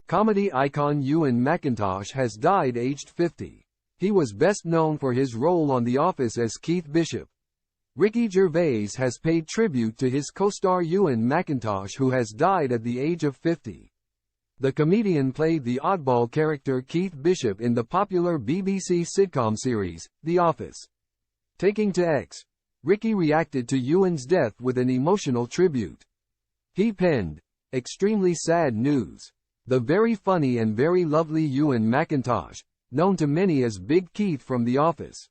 Comedy icon Ewen MacIntosh has died aged 50. He was best known for his role on The Office as Keith Bishop. Ricky Gervais has paid tribute to his co-star Ewen MacIntosh, who has died at the age of 50. The comedian played the oddball character Keith Bishop in the popular BBC sitcom series, The Office. Taking to X, Ricky reacted to Ewen's death with an emotional tribute. He penned, "Extremely sad news. The very funny and very lovely Ewen MacIntosh, known to many as Big Keith from The Office,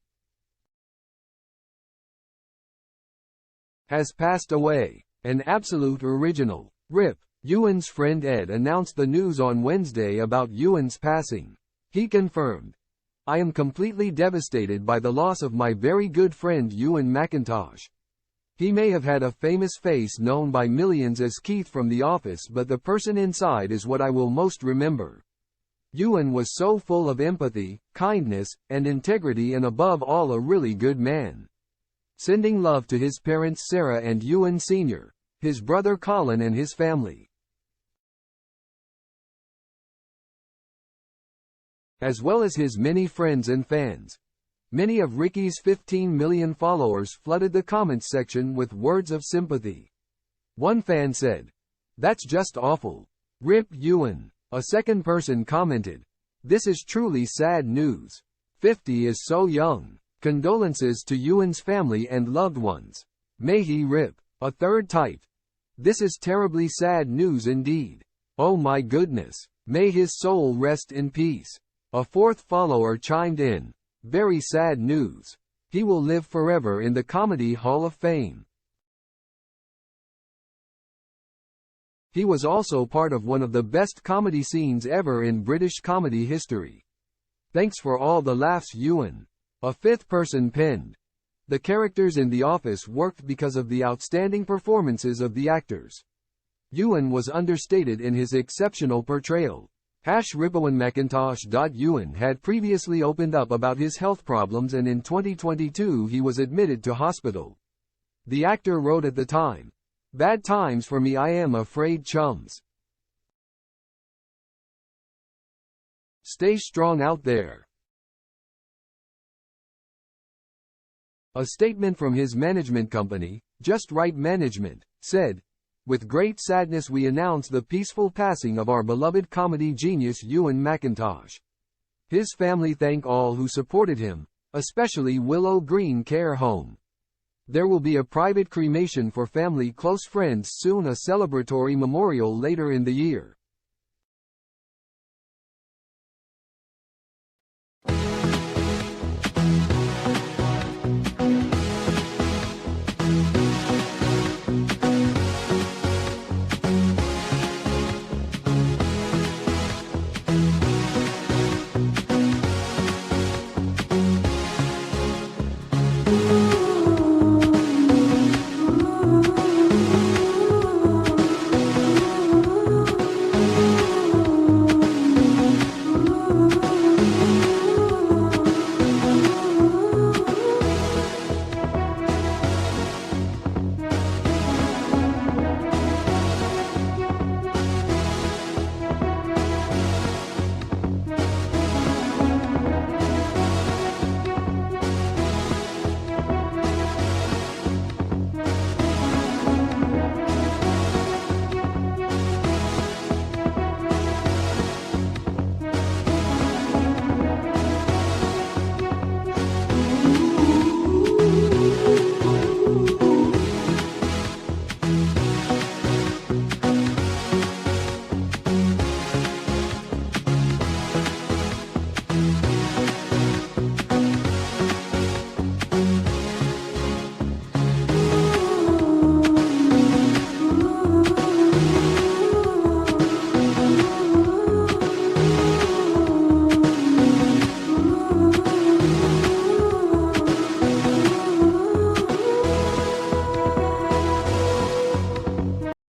has passed away. An absolute original. RIP." Ewen's friend Ed announced the news on Wednesday about Ewen's passing. He confirmed, "I am completely devastated by the loss of my very good friend Ewen MacIntosh. He may have had a famous face known by millions as Keith from The Office, but the person inside is what I will most remember. Ewen was so full of empathy, kindness, and integrity, and above all a really good man. Sending love to his parents Sarah and Ewen Sr., his brother Colin and his family, as well as his many friends and fans." Many of Ricky's 15 million followers flooded the comments section with words of sympathy. One fan said, "That's just awful. Rip Ewen." A second person commented, "This is truly sad news. 50 is so young. Condolences to Ewen's family and loved ones. May he rip." A third typed, "This is terribly sad news indeed. Oh my goodness. May his soul rest in peace." A fourth follower chimed in, "Very sad news. He will live forever in the Comedy Hall of Fame. He was also part of one of the best comedy scenes ever in British comedy history. Thanks for all the laughs, Ewen." A fifth person penned, "The characters in The Office worked because of the outstanding performances of the actors. Ewen was understated in his exceptional portrayal." Ewen MacIntosh. Ewen had previously opened up about his health problems, and in 2022 he was admitted to hospital. The actor wrote at the time, "Bad times for me, I am afraid, chums. Stay strong out there." A statement from his management company, Just Right Management, said, "With great sadness we announce the peaceful passing of our beloved comedy genius Ewen MacIntosh. His family thank all who supported him, especially Willow Green Care Home. There will be a private cremation for family close friends soon, a celebratory memorial later in the year."